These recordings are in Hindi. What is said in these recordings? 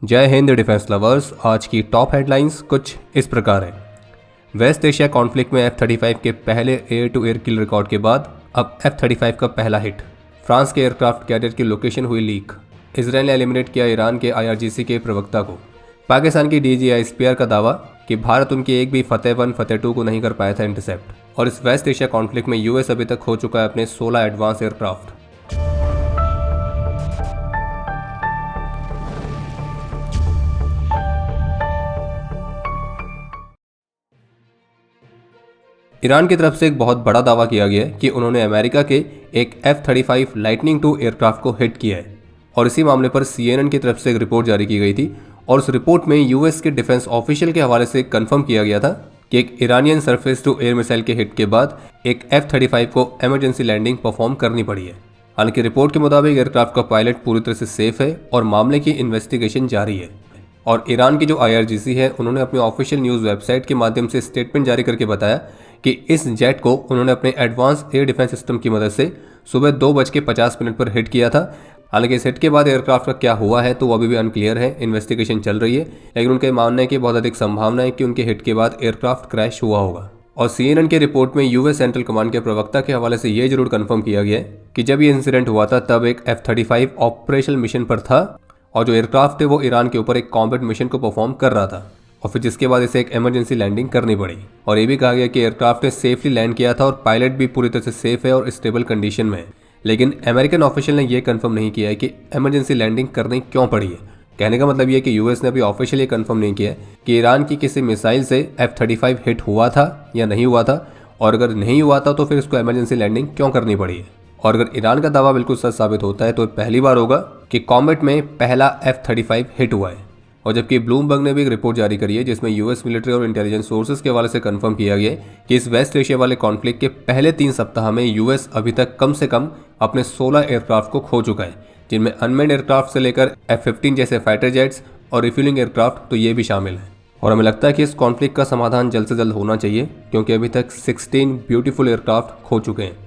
जय हिंद डिफेंस लवर्स। आज की टॉप हेडलाइंस कुछ इस प्रकार है। वेस्ट एशिया कॉन्फ्लिक्ट में F-35 के पहले air to air kill record के बाद अब F-35 का पहला हिट। फ्रांस के एयरक्राफ्ट कैरियर की लोकेशन हुई लीक। इसराइल ने एलिमिनेट किया ईरान के IRGC के प्रवक्ता को। पाकिस्तान की DGISPR का दावा कि भारत उनकी एक भी फतेह 1 फतेह 2 को नहीं कर पाया था इंटरसेप्ट। और इस वेस्ट एशिया कॉन्फ्लिक्ट में US अभी तक खो चुका है अपने 16 एडवांस एयरक्राफ्ट। ईरान की तरफ से एक बहुत बड़ा दावा किया गया है कि उन्होंने अमेरिका के एक F-35 लाइटनिंग II एयरक्राफ्ट को हिट किया है। और इसी मामले पर CNN की तरफ से एक रिपोर्ट जारी की गई थी और उस रिपोर्ट में US के डिफेंस ऑफिशियल के हवाले से कंफर्म किया गया था कि एक Iranian surface to air missile के हिट के बाद एक F-35 को इमरजेंसी लैंडिंग परफॉर्म करनी पड़ी है। हालांकि रिपोर्ट के मुताबिक एयरक्राफ्ट का पायलट पूरी तरह से सेफ है और मामले की इन्वेस्टिगेशन जारी है। और ईरान की जो IRGC है उन्होंने अपनी ऑफिशियल न्यूज़ वेबसाइट के माध्यम से स्टेटमेंट जारी करके बताया कि इस जेट को उन्होंने अपने एडवांस एयर डिफेंस सिस्टम की मदद से सुबह 2:50 पर हिट किया था। हालांकि इस हिट के बाद एयरक्राफ्ट का क्या हुआ है तो वो अभी भी अनक्लियर है, इन्वेस्टिगेशन चल रही है। लेकिन उनका मानना है कि बहुत अधिक संभावना है कि उनके हिट के बाद एयरक्राफ्ट क्रैश हुआ होगा। और CNN के रिपोर्ट में US सेंट्रल कमांड के प्रवक्ता के हवाले से ये जरूर कंफर्म किया गया है कि जब ये इंसिडेंट हुआ था तब एक F-35 ऑपरेशनल मिशन पर था और जो एयरक्राफ्ट है वो ईरान के ऊपर एक कॉम्बैट मिशन को परफॉर्म कर रहा था। और फिर जिसके बाद इसे एक इमरजेंसी लैंडिंग करनी पड़ी। और ये भी कहा गया कि एयरक्राफ्ट ने सेफली लैंड किया था और पायलट भी पूरी तरह से सेफ है और स्टेबल कंडीशन में है। लेकिन अमेरिकन ऑफिशियल ने यह कंफर्म नहीं किया है कि इमरजेंसी लैंडिंग करनी क्यों पड़ी है। कहने का मतलब ये कि US ने अभी ऑफिशियली कंफर्म नहीं किया है कि ईरान की किसी मिसाइल से F-35 हिट हुआ था या नहीं हुआ था, और अगर नहीं हुआ था तो फिर इसको इमरजेंसी लैंडिंग क्यों करनी पड़ी है। और अगर ईरान का दावा बिल्कुल सच साबित होता है तो पहली बार होगा कि कॉम्बैट में पहला F-35 हिट हुआ है। और जबकि ब्लूमबर्ग ने भी एक रिपोर्ट जारी करी है जिसमें US मिलिट्री और इंटेलिजेंस सोर्सेज के हवाले से कंफर्म किया गया है कि इस वेस्ट एशिया वाले कॉन्फ्लिक्ट के पहले 3 सप्ताह में US अभी तक कम से कम अपने 16 एयरक्राफ्ट को खो चुका है, जिनमें अनमैन्ड एयरक्राफ्ट से लेकर F-15 जैसे फाइटर जेट्स और रिफ्यूलिंग एयरक्राफ्ट तो ये भी शामिल है। और हमें लगता है कि इस कॉन्फ्लिक्ट का समाधान जल्द से जल्द होना चाहिए क्योंकि अभी तक 16 ब्यूटीफुल एयरक्राफ्ट खो चुके हैं।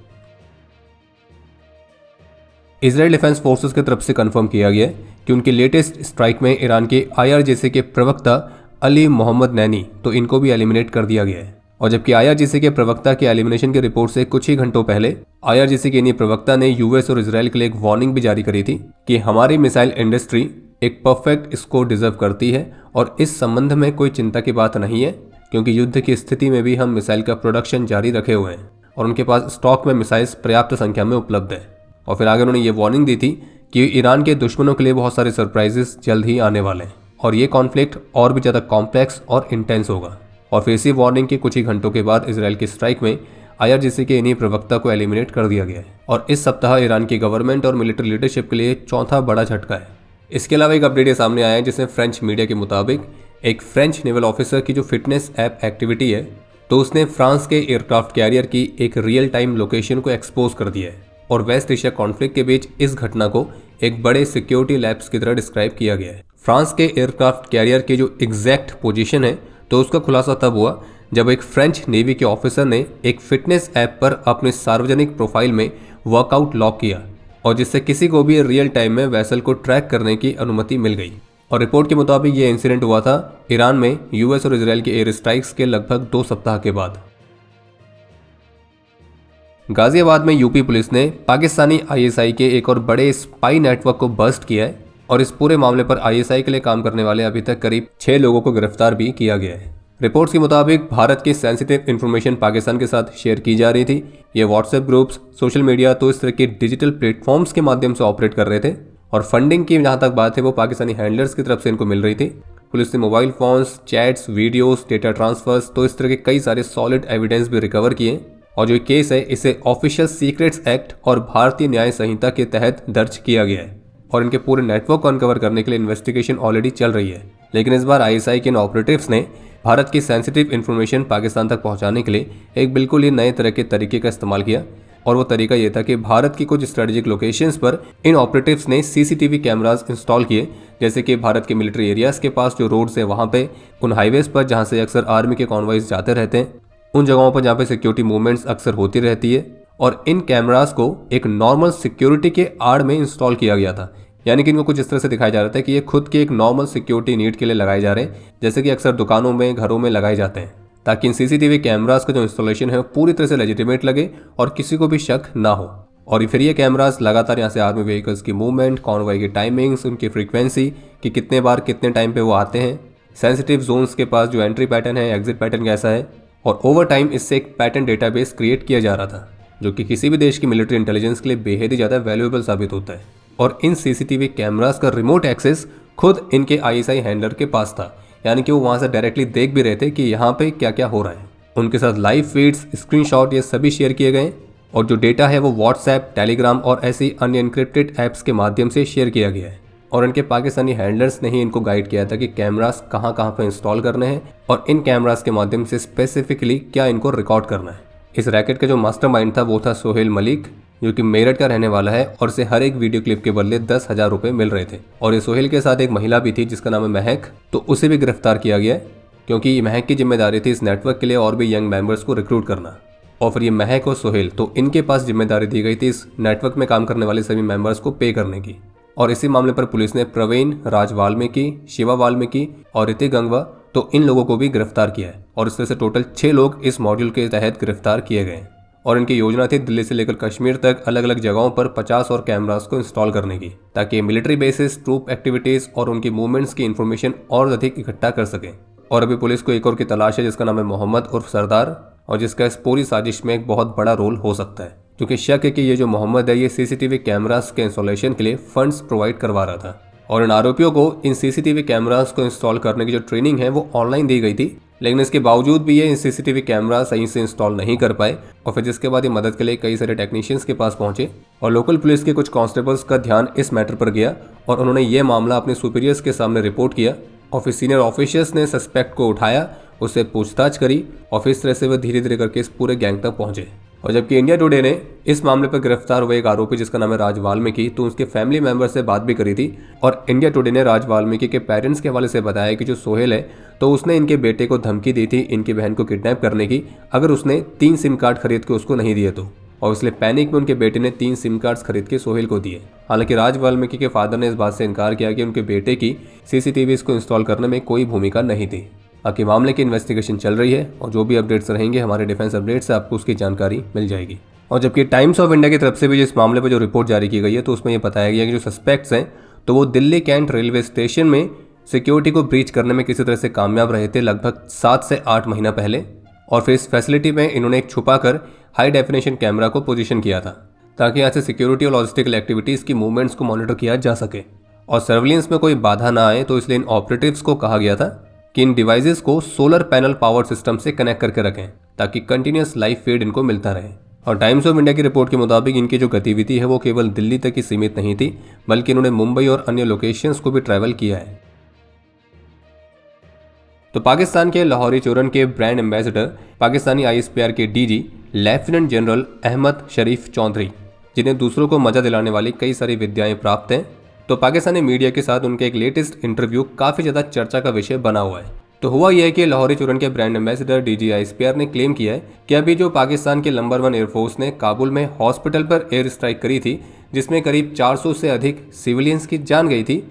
इजराइल डिफेंस फोर्सेस की तरफ से कंफर्म किया गया है कि उनके लेटेस्ट स्ट्राइक में ईरान के IRGC के प्रवक्ता अली मोहम्मद नैनी तो इनको भी एलिमिनेट कर दिया गया है। और जबकि IRGC के प्रवक्ता के एलिमिनेशन की रिपोर्ट से कुछ ही घंटों पहले IRGC के इन्हीं प्रवक्ता ने US और इजराइल के लिए एक वार्निंग भी जारी करी थी कि हमारी मिसाइल इंडस्ट्री एक परफेक्ट स्कोर डिजर्व करती है और इस संबंध में कोई चिंता की बात नहीं है क्योंकि युद्ध की स्थिति में भी हम मिसाइल का प्रोडक्शन जारी रखे हुए हैं और उनके पास स्टॉक में मिसाइल्स पर्याप्त संख्या में उपलब्ध है। और फिर आगे उन्होंने ये वार्निंग दी थी कि ईरान के दुश्मनों के लिए बहुत सारे सरप्राइजेस जल्द ही आने वाले हैं और ये कॉन्फ्लिक्ट और भी ज़्यादा कॉम्प्लेक्स और इंटेंस होगा। और फिर इसी वार्निंग के कुछ ही घंटों के बाद इजराइल की स्ट्राइक में IRGC के इन्हीं प्रवक्ता को एलिमिनेट कर दिया गया है। और इस सप्ताह ईरान की गवर्नमेंट और मिलिट्री लीडरशिप के लिए चौथा बड़ा झटका है। इसके अलावा एक अपडेट सामने आया है जिसमें फ्रेंच मीडिया के मुताबिक एक फ्रेंच नेवल ऑफिसर की जो फिटनेस ऐप एक्टिविटी है तो उसने फ्रांस के एयरक्राफ्ट कैरियर की एक रियल टाइम लोकेशन को एक्सपोज कर दिया है। और वेस्ट एशिया कॉन्फ्लिक्ट के बीच इस घटना को एक बड़े सिक्योरिटी लैप्स की तरह डिस्क्राइब किया गया है। फ्रांस के एयरक्राफ्ट कैरियर की जो एग्जैक्ट पोजीशन है तो उसका खुलासा तब हुआ जब एक फ्रेंच नेवी के ऑफिसर ने एक फिटनेस ऐप पर अपने सार्वजनिक प्रोफाइल में वर्कआउट लॉक किया और जिससे किसी को भी रियल टाइम में वेसल को ट्रैक करने की अनुमति मिल गई। और रिपोर्ट के मुताबिक ये इंसिडेंट हुआ था ईरान में US और इजराइल के एयर स्ट्राइक्स के लगभग 2 सप्ताह के बाद। गाजियाबाद में यूपी पुलिस ने पाकिस्तानी ISI के एक और बड़े स्पाई नेटवर्क को बस्ट किया है और इस पूरे मामले पर ISI के लिए काम करने वाले अभी तक करीब 6 लोगों को गिरफ्तार भी किया गया है। रिपोर्ट्स के मुताबिक भारत की सेंसिटिव इन्फॉर्मेशन पाकिस्तान के साथ शेयर की जा रही थी। ये व्हाट्सएप ग्रुप्स, सोशल मीडिया तो इस तरह के डिजिटल प्लेटफॉर्म्स के माध्यम से ऑपरेट कर रहे थे और फंडिंग की जहाँ तक बात है वो पाकिस्तानी हैंडलर्स की तरफ से इनको मिल रही थी। पुलिस ने mobile phones, chats, videos, data transfers तो इस तरह के कई सारे सॉलिड एविडेंस भी रिकवर किए और जो केस है इसे ऑफिशियल सीक्रेट्स एक्ट और भारतीय न्याय संहिता के तहत दर्ज किया गया है। और इनके पूरे नेटवर्क को अनकवर करने के लिए इन्वेस्टिगेशन ऑलरेडी चल रही है। लेकिन इस बार ISI के इन ऑपरेटिव्स ने भारत की सेंसिटिव इन्फॉर्मेशन पाकिस्तान तक पहुंचाने के लिए एक बिल्कुल ही नए तरह के तरीके का इस्तेमाल किया और वो तरीका ये था कि भारत की कुछ स्ट्रेटेजिक लोकेशंस पर इन ऑपरेटिव्स ने CCTV कैमरास इंस्टॉल किए, जैसे कि भारत के मिलिट्री एरियाज के पास जो रोड्स है वहाँ पे, उन हाईवेज पर जहाँ से अक्सर आर्मी के कॉन्वॉयज जाते रहते हैं, उन जगहों पर जहाँ पे सिक्योरिटी मूवमेंट्स अक्सर होती रहती है। और इन कैमरास को एक नॉर्मल सिक्योरिटी के आड़ में इंस्टॉल किया गया था यानी कि इनको कुछ इस तरह से दिखाया जा रहा था कि ये खुद के एक नॉर्मल सिक्योरिटी नीड के लिए लगाए जा रहे हैं, जैसे कि अक्सर दुकानों में, घरों में लगाए जाते हैं, ताकि इन सीसीटीवी कैमरास का जो इंस्टॉलेशन है वो पूरी तरह से लेजिटिमेट लगे और किसी को भी शक ना हो। और फिर ये कैमरास लगातार यहाँ से आर्मी व्हीकल्स की मूवमेंट, कॉन्वॉय की टाइमिंग्स, उनकी फ्रीक्वेंसी कि कितने बार कितने टाइम पे वो आते हैं, सेंसिटिव जोन्स के पास जो एंट्री पैटर्न है, एग्जिट पैटर्न कैसा है, और ओवर टाइम इससे एक पैटर्न डेटाबेस क्रिएट किया जा रहा था, जो कि किसी भी देश की मिलिट्री इंटेलिजेंस के लिए बेहद ही ज़्यादा वैल्यूएबल साबित होता है। और इन सीसीटीवी कैमरास का रिमोट एक्सेस खुद इनके आईएसआई हैंडलर के पास था, यानी कि वो वहाँ से डायरेक्टली देख भी रहे थे कि यहाँ पे क्या क्या हो रहा है। उनके साथ लाइव फीड्स, स्क्रीनशॉट ये सभी शेयर किए गए और जो डेटा है वो व्हाट्सएप, टेलीग्राम और ऐसी अन्य इनक्रिप्टेड ऐप्स के माध्यम से शेयर किया गया है। और इनके पाकिस्तानी हैंडलर्स ने ही इनको गाइड किया था कि कैमरास कहाँ कहाँ पे इंस्टॉल करने हैं और इन कैमरास के माध्यम से स्पेसिफिकली क्या इनको रिकॉर्ड करना है। इस रैकेट का जो मास्टरमाइंड था वो था सोहेल मलिक, जो कि मेरठ का रहने वाला है और इसे हर एक वीडियो क्लिप के बदले 10,000 रुपये मिल रहे थे। और ये सोहेल के साथ एक महिला भी थी जिसका नाम है महक, तो उसे भी गिरफ्तार किया गया क्योंकि महक की जिम्मेदारी थी इस नेटवर्क के लिए और भी यंग मेंबर्स को रिक्रूट करना। और फिर ये महक और सोहेल, तो इनके पास जिम्मेदारी दी गई थी इस नेटवर्क में काम करने वाले सभी मेंबर्स को पे करने की। और इसी मामले पर पुलिस ने प्रवीण, राज वाल्मीकि, शिवा वाल्मीकि और ऋतिक गंगवा, तो इन लोगों को भी गिरफ्तार किया है। और इस तरह से टोटल 6 लोग इस मॉड्यूल के तहत गिरफ्तार किए गए। और इनकी योजना थी दिल्ली से लेकर कश्मीर तक अलग अलग जगहों पर 50 और कैमरास को इंस्टॉल करने की, ताकि मिलिट्री बेसिस, ट्रूप एक्टिविटीज और उनकी मूवमेंट्स की इन्फॉर्मेशन और अधिक इकट्ठा कर सकें। और अभी पुलिस को एक और की तलाश है जिसका नाम है मोहम्मद उर्फ सरदार, और जिसका इस पूरी साजिश में एक बहुत बड़ा रोल हो सकता है, क्योंकि शक है कि ये जो मोहम्मद है ये सीसीटीवी कैमरास के इंस्टॉलेशन के लिए फंड्स प्रोवाइड करवा रहा था। और इन आरोपियों को इन सीसीटीवी कैमरास को इंस्टॉल करने की जो ट्रेनिंग है वो ऑनलाइन दी गई थी, लेकिन इसके बावजूद भी ये इन सीसीटीवी कैमरा सही से इंस्टॉल नहीं कर पाए। और फिर जिसके बाद ये मदद के लिए कई सारे टेक्नीशियंस के पास पहुंचे और लोकल पुलिस के कुछ कांस्टेबल्स का ध्यान इस मैटर पर गया और उन्होंने ये मामला अपने सुपीरियर्स के सामने रिपोर्ट किया। और फिर सीनियर ऑफिसर्स ने सस्पेक्ट को उठाया, उससे पूछताछ करी और फिर इस तरह से वह धीरे धीरे करके इस पूरे गैंग तक पहुंचे। और जबकि इंडिया टुडे ने इस मामले पर गिरफ्तार हुए एक आरोपी जिसका नाम है राज वाल्मीकि, तो उसके फैमिली मेंबर से बात भी करी थी। और इंडिया टुडे ने राज वाल्मीकि के पेरेंट्स के हवाले से बताया कि जो सोहेल है तो उसने इनके बेटे को धमकी दी थी इनकी बहन को किडनैप करने की, अगर उसने 3 सिम कार्ड खरीद के उसको नहीं दिए तो। और इसलिए पैनिक में उनके बेटे ने 3 सिम कार्ड्स खरीद के सोहेल को दिए। हालांकि राज वाल्मीकि के फादर ने इस बात से इनकार किया कि उनके बेटे की सीसीटीवी को इंस्टॉल करने में कोई भूमिका नहीं थी। बाकी मामले की इन्वेस्टिगेशन चल रही है और जो भी अपडेट्स रहेंगे हमारे डिफेंस अपडेट्स से आपको उसकी जानकारी मिल जाएगी। और जबकि टाइम्स ऑफ इंडिया की तरफ से भी इस मामले पर जो रिपोर्ट जारी की गई है तो उसमें यह बताया गया कि जो सस्पेक्ट्स हैं तो वो दिल्ली कैंट रेलवे स्टेशन में सिक्योरिटी को ब्रीच करने में किसी तरह से कामयाब रहे थे लगभग 7 से 8 महीना पहले। और फिर इस फैसिलिटी में इन्होंने एक छुपाकर हाई डेफिनेशन कैमरा को पोजीशन किया था ताकि यहाँ से सिक्योरिटी और लॉजिस्टिकल एक्टिविटीज़ की मूवमेंट्स को मॉनिटर किया जा सके और सर्विलेंस में कोई बाधा ना आए। तो इसलिए इन ऑपरेटिव्स को कहा गया था कि इन डिवाइसेस को सोलर पैनल पावर सिस्टम से कनेक्ट करके रखें ताकि कंटिन्यूस लाइव फीड इनको मिलता रहे। और टाइम्स ऑफ इंडिया की रिपोर्ट के मुताबिक इनकी जो गतिविधि है वो केवल दिल्ली तक ही सीमित नहीं थी, बल्कि इन्होंने मुंबई और अन्य लोकेशंस को भी ट्रैवल किया है। तो पाकिस्तान के लाहौरी चूरन के ब्रांड एम्बेसडर पाकिस्तानी आईएसपीआर के डीजी लेफ्टिनेंट जनरल अहमद शरीफ चौधरी, जिन्हें दूसरों को मजा दिलाने वाली कई सारी विद्याएं प्राप्त हैं, तो पाकिस्तानी मीडिया के साथ उनके एक लेटेस्ट इंटरव्यू काफ़ी ज़्यादा चर्चा का विषय बना हुआ है। तो हुआ यह है कि लाहौरी चूरन के ब्रांड एम्बेसडर डीजी आईएसपीआर ने क्लेम किया है कि अभी जो पाकिस्तान के नंबर 1 एयरफोर्स ने काबुल में हॉस्पिटल पर एयर स्ट्राइक करी थी जिसमें करीब 400 से अधिक सिविलियंस की जान गई थी।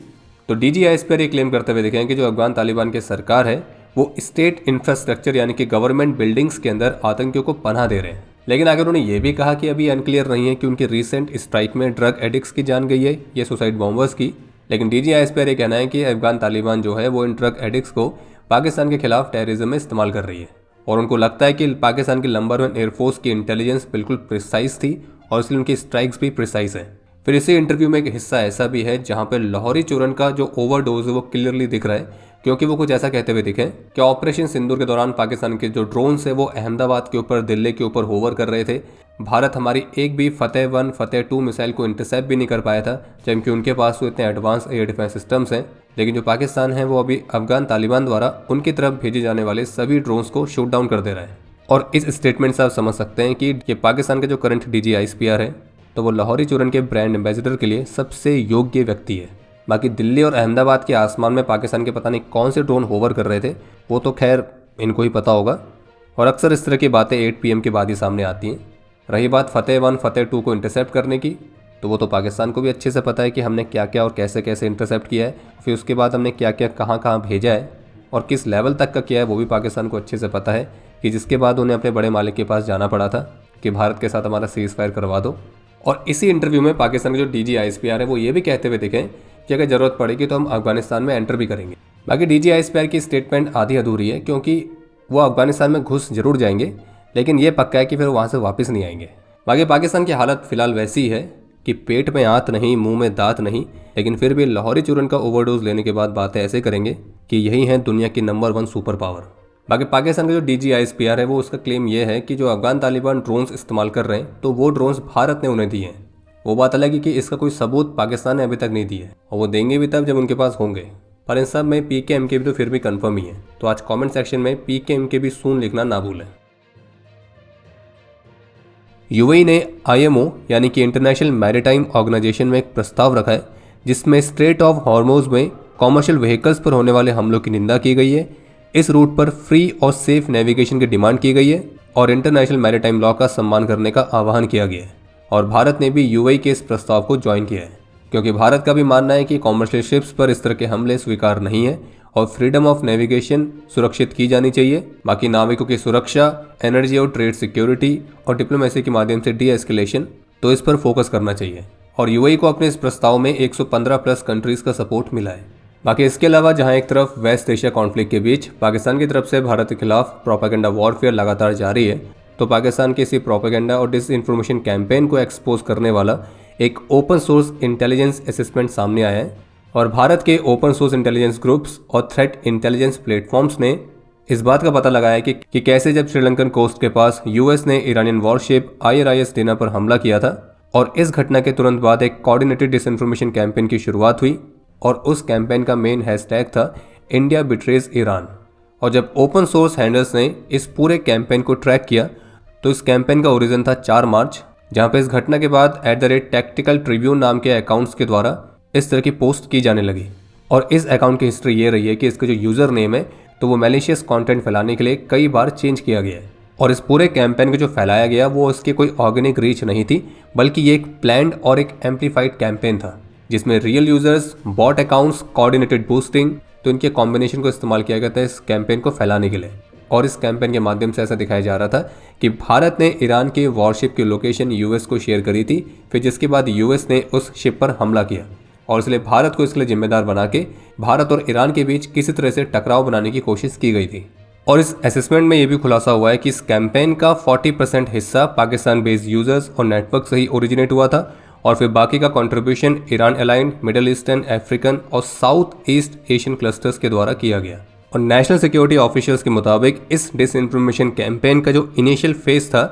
तो डीजी आईएसपीआर ये क्लेम करते हुए दिखे हैं कि जो अफगान तालिबान की सरकार है वो स्टेट इंफ्रास्ट्रक्चर यानी कि गवर्नमेंट बिल्डिंग्स के अंदर आतंकियों को पनाह दे रहे हैं। लेकिन आगे उन्होंने ये भी कहा कि अभी अनक्लियर नहीं है कि उनकी रीसेंट स्ट्राइक में ड्रग एडिक्ट्स की जान गई है या सुसाइड बॉम्बर्स की। लेकिन डीजी आईएसपीआर ये कहना है कि अफगान तालिबान जो है वो इन ड्रग एडिक्ट्स को पाकिस्तान के खिलाफ टेररिज्म में इस्तेमाल कर रही है और उनको लगता है कि पाकिस्तान की नंबर 1 एयरफोर्स की इंटेलिजेंस बिल्कुल प्रिसाइज थी और इसलिए उनकी स्ट्राइक्स भी प्रिसाइज है। फिर इसी इंटरव्यू में एक हिस्सा ऐसा भी है जहां पर लाहौरी चूरन का जो ओवरडोज है वो क्लियरली दिख रहा है, क्योंकि वो कुछ ऐसा कहते हुए दिखे कि ऑपरेशन सिंदूर के दौरान पाकिस्तान के जो ड्रोन्स है वो अहमदाबाद के ऊपर, दिल्ली के ऊपर होवर कर रहे थे। भारत हमारी एक भी फतेह 1, फतेह 2 मिसाइल को इंटरसेप्ट भी नहीं कर पाया था, जबकि उनके पास तो इतने एडवांस एयर डिफेंस सिस्टम्स हैं। लेकिन जो पाकिस्तान है वो अभी अफगान तालिबान द्वारा उनकी तरफ भेजे जाने वाले सभी ड्रोन्स को शूट डाउन कर दे रहा है। और इस स्टेटमेंट से आप समझ सकते हैं कि ये पाकिस्तान के जो करंट डीजी आईएसपीआर है तो वो लाहौरी चूरन के ब्रांड एम्बेसडर के लिए सबसे योग्य व्यक्ति है। बाकी दिल्ली और अहमदाबाद के आसमान में पाकिस्तान के पता नहीं कौन से ड्रोन होवर कर रहे थे वो तो खैर इनको ही पता होगा और अक्सर इस तरह की बातें 8 PM के बाद ही सामने आती हैं। रही बात फतेह 1, फतेह 2 को इंटरसेप्ट करने की, तो वो तो पाकिस्तान को भी अच्छे से पता है कि हमने क्या क्या और कैसे कैसे इंटरसेप्ट किया है, फिर उसके बाद हमने क्या क्या कहाँ कहाँ भेजा है और किस लेवल तक का किया है वो भी पाकिस्तान को अच्छे से पता है, कि जिसके बाद उन्हें अपने बड़े मालिक के पास जाना पड़ा था कि भारत के साथ हमारा सीज फायर करवा दो। और इसी इंटरव्यू में पाकिस्तान के जो DGISPR है वो ये भी कहते हुए दिखे कि अगर ज़रूरत पड़ेगी तो हम अफगानिस्तान में एंटर भी करेंगे। बाकी DGISPR की स्टेटमेंट आधी अधूरी है, क्योंकि वो अफगानिस्तान में घुस जरूर जाएंगे, लेकिन ये पक्का है कि फिर वहाँ से वापस नहीं आएंगे। बाकी पाकिस्तान की हालत फिलहाल वैसी है कि पेट में आंत नहीं, मुंह में दांत नहीं, लेकिन फिर भी लाहौरी चूरन का ओवरडोज लेने के बाद बातें ऐसे करेंगे कि यही है दुनिया की नंबर 1 सुपर पावर। बाकी पाकिस्तान का जो DGISPR है वो उसका क्लेम ये है कि जो अफगान तालिबान ड्रोन्स इस्तेमाल कर रहे हैं तो वो ड्रोन्स भारत ने उन्हें दिए हैं। वो बात अलग है कि इसका कोई सबूत पाकिस्तान ने अभी तक नहीं दिया है, और वो देंगे भी तब जब उनके पास होंगे। पर इन सब में PKMK भी तो फिर भी कंफर्म ही है। तो आज कमेंट सेक्शन में PKMK भी सून लिखना ना भूलें। UAE ने IMO यानी कि इंटरनेशनल मैरीटाइम ऑर्गेनाइजेशन में एक प्रस्ताव रखा है जिसमें स्ट्रेट ऑफ हॉर्मोज में कॉमर्शियल व्हीकल्स पर होने वाले हमलों की निंदा की गई है। इस रूट पर फ्री और सेफ नेविगेशन की डिमांड की गई है और इंटरनेशनल मैरीटाइम लॉ का सम्मान करने का आह्वान किया गया है। और भारत ने भी UAE के इस प्रस्ताव को ज्वाइन किया है, क्योंकि भारत का भी मानना है कि कॉमर्शियल शिप्स पर इस तरह के हमले स्वीकार नहीं है और फ्रीडम ऑफ नेविगेशन सुरक्षित की जानी चाहिए। बाकी नाविकों की सुरक्षा, एनर्जी और ट्रेड सिक्योरिटी और डिप्लोमेसी के माध्यम से डी-एस्केलेशन, तो इस पर फोकस करना चाहिए। और UAE को अपने इस प्रस्ताव में 115 प्लस कंट्रीज का सपोर्ट मिला है। बाकी इसके अलावा जहां एक तरफ वेस्ट एशिया कॉन्फ्लिक्ट के बीच पाकिस्तान की तरफ से भारत के खिलाफ प्रोपेगेंडा वॉरफेयर लगातार जारी है, तो पाकिस्तान के इसी प्रोपेगेंडा और डिसइंफॉर्मेशन कैंपेन को एक्सपोज करने वाला एक ओपन सोर्स इंटेलिजेंस असेसमेंट सामने आया है। और भारत के ओपन सोर्स इंटेलिजेंस ग्रुप्स और थ्रेट इंटेलिजेंस प्लेटफॉर्म्स ने इस बात का पता लगाया कि कैसे जब श्रीलंकन कोस्ट के पास US ने ईरानियन वॉरशिप IRIS डेना पर हमला किया था और इस घटना के तुरंत बाद एक कोऑर्डिनेटेड डिसइंफॉर्मेशन कैंपेन की शुरुआत हुई और उस कैंपेन का मेन हैशटैग था इंडिया बिट्रेज ईरान। और जब ओपन सोर्स हैंडलर्स ने इस पूरे कैंपेन को ट्रैक किया तो इस कैंपेन का ओरिजिन था 4 मार्च, जहां पे इस घटना के बाद @टैक्टिकल ट्रिब्यून नाम के अकाउंट्स के द्वारा इस तरह की पोस्ट की जाने लगी। और इस अकाउंट की हिस्ट्री ये रही है कि इसका जो यूज़र नेम है तो वो मैलिशियस कंटेंट फैलाने के लिए कई बार चेंज किया गया है। और इस पूरे कैंपेन को जो फैलाया गया वो इसकी कोई ऑर्गेनिक रीच नहीं थी, बल्कि ये एक प्लान्ड और एक एम्पलीफाइड कैंपेन था जिसमें real users, bot accounts, coordinated boosting, तो इनके कॉम्बिनेशन को इस्तेमाल किया गया था इस कैंपेन को फैलाने के लिए। और इस कैंपेन के माध्यम से ऐसा दिखाया जा रहा था कि भारत ने ईरान के वॉरशिप की लोकेशन US को शेयर करी थी, फिर जिसके बाद US ने उस शिप पर हमला किया और इसलिए भारत को इसके लिए जिम्मेदार बना के भारत और ईरान के बीच किसी तरह से टकराव बनाने की कोशिश की गई थी। और इस असेसमेंट में यह भी खुलासा हुआ है कि इस कैंपेन का 40% हिस्सा पाकिस्तान बेस्ड यूजर्स और नेटवर्क से ही ओरिजिनेट हुआ था और फिर बाकी का contribution Iran aligned, middle eastern, African और साउथ ईस्ट एशियन क्लस्टर्स के द्वारा किया गया। और नेशनल सिक्योरिटी ऑफिशियल्स के मुताबिक इस डिसइंफॉर्मेशन कैंपेन का जो इनिशियल फेज था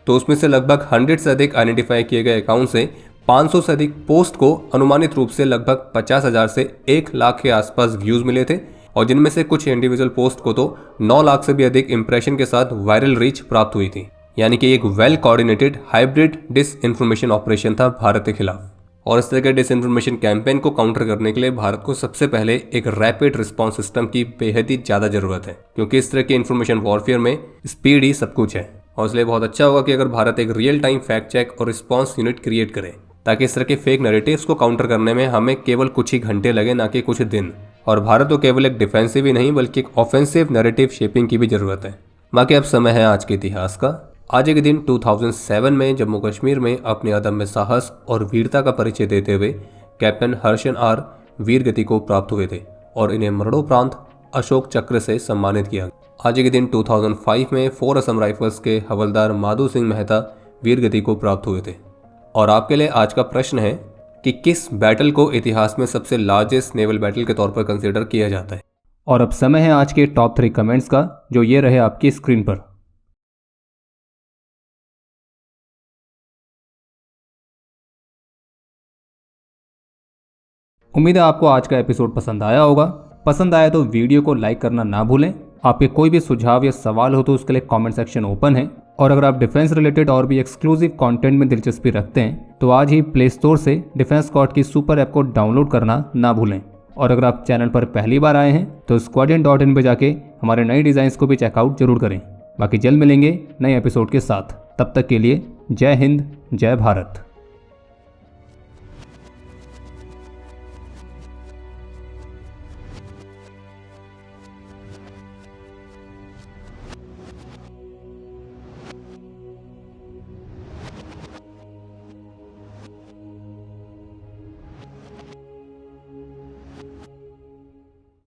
तो उसमें से लगभग 100 से अधिक आइडेंटिफाई किए गए अकाउंट से 500 से अधिक पोस्ट को अनुमानित रूप से लगभग 50,000 से 1 लाख के आसपास व्यूज मिले थे और जिनमें से कुछ इंडिविजुअल पोस्ट को तो 9 लाख से भी अधिक इंप्रेशन के साथ वायरल रीच प्राप्त हुई थी। यानी कि एक well coordinated hybrid disinformation operation था भारत के खिलाफ। और इस तरह के डिसइंफॉर्मेशन कैंपेन को काउंटर करने के लिए भारत को सबसे पहले एक रैपिड रिस्पांस सिस्टम की बेहद ही ज़्यादा ज़रूरत है, क्योंकि इस तरह के इन्फॉर्मेशन वॉरफेयर में स्पीड ही सब कुछ है। और इसलिए बहुत अच्छा होगा कि अगर भारत एक रियल टाइम फैक्ट चेक और रिस्पांस यूनिट क्रिएट करे, ताकि इस तरह के फेक नैरेटिव्स को काउंटर करने में हमें केवल कुछ ही घंटे लगे, ना कि कुछ दिन। और भारत को केवल एक डिफेंसिव ही नहीं बल्कि एक ऑफेंसिव नैरेटिव शेपिंग की भी जरूरत है। बाकी अब समय है आज के इतिहास का। आज के दिन 2007 में जम्मू कश्मीर में अपने अदम्य साहस और वीरता का परिचय देते हुए कैप्टन हर्षन आर वीर गति को प्राप्त हुए थे और इन्हें मरणोपरांत अशोक चक्र से सम्मानित किया। आज के दिन 2005 में 4 असम राइफल्स के हवलदार माधो सिंह मेहता वीर गति को प्राप्त हुए थे। और आपके लिए आज का प्रश्न है कि किस बैटल को इतिहास में सबसे लार्जेस्ट नेवल बैटल के तौर पर कंसिडर किया जाता है। और अब समय है आज के टॉप 3 कमेंट्स का, जो ये रहे आपकी स्क्रीन पर। उम्मीद है आपको आज का एपिसोड पसंद आया होगा। पसंद आया तो वीडियो को लाइक करना ना भूलें। आपके कोई भी सुझाव या सवाल हो तो उसके लिए कमेंट सेक्शन ओपन है। और अगर आप डिफेंस रिलेटेड और भी एक्सक्लूसिव कंटेंट में दिलचस्पी रखते हैं तो आज ही प्ले स्टोर से डिफेंस स्क्वाड की सुपर ऐप को डाउनलोड करना ना भूलें। और अगर आप चैनल पर पहली बार आए हैं तो squadron.in पे जाके हमारे नए डिज़ाइंस को भी चेकआउट जरूर करें। बाकी जल्द मिलेंगे नए एपिसोड के साथ। तब तक के लिए जय हिंद, जय भारत।